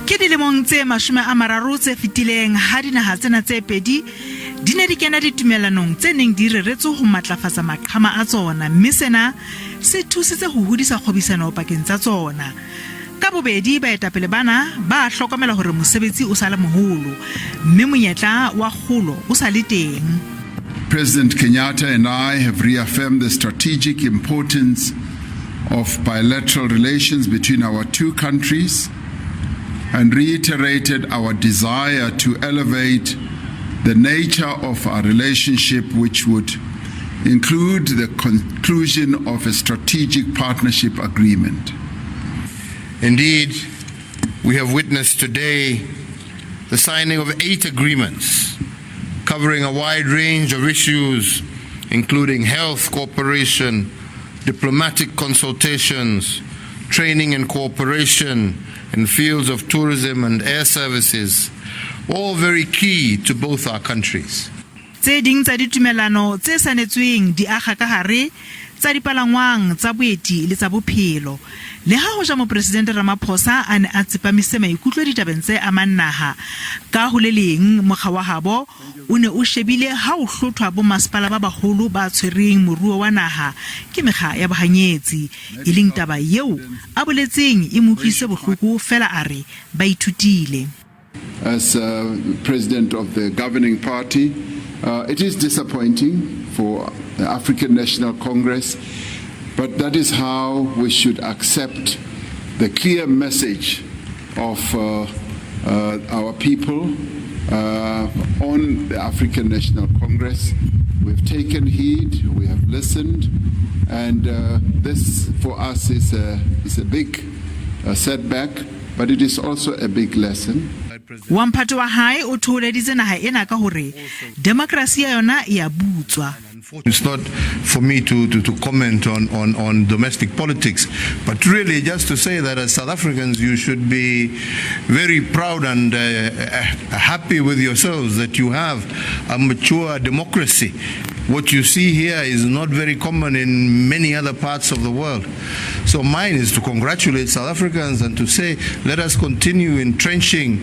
Ke dilemong tse 30 tse fetileng ha dinaha tsena tse pedi di ne di kena ditumellanong tse neng di reretswe ho matlafatsa maqhama a tsona, mme sena se thusitse ho hodisa kgwebisano pakeng tsa tsona. Ka bobedi baetapele bana ba hlokomela hore mosebetsi o sa le moholo, mme monyetla wa kgolo o sa le teng. President Kenyatta and I have reaffirmed the strategic importance of bilateral relations between our two countries and reiterated our desire to elevate the nature of our relationship, which would include the conclusion of a strategic partnership agreement. Indeed, we have witnessed today the signing of 8 agreements covering a wide range of issues, including health cooperation, diplomatic consultations, training and cooperation in fields of tourism and air services, all very key to both our countries. Tse ding tsa ditumellano tse saenetsweng di aga ka hare tsa dipalangwang tsa boeti le tsa bophelo. Le ha ho ja Mopresidene Ramaphosa a ne a tsepamise maikutlo ditabeng tse amang naha, ka ho le leng mokga wa habo o ne o shebile ha o hlothwa bomasepala ba baholo ba tshwereng moruo wa naha ke mekga ya bohanyetsi, e leng taba eo a boletseng e motlwise bohloko fela a re ba ithutile. As president of the governing party, it is disappointing for the African National Congress, but that is how we should accept the clear message of our people on the African National Congress. We've taken heed, we have listened, and this for us is a big setback, but it is also a big lesson. Wamphato wa hae o tholeditse naha ena ka hore demokrasi ya yona ya butswa. It's not for me to comment on domestic politics, but really just to say that as South Africans you should be very proud and happy with yourselves that you have a mature democracy. What you see here is not very common in many other parts of the world. So mine is to congratulate South Africans and to say, let us continue entrenching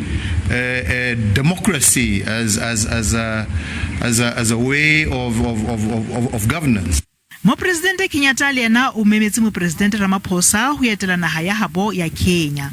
democracy as a way of governance. Mopresidente Kenyatta le yena o memetse Mopresidene Ramaphosa ho etela naha ya habo ya Kenya.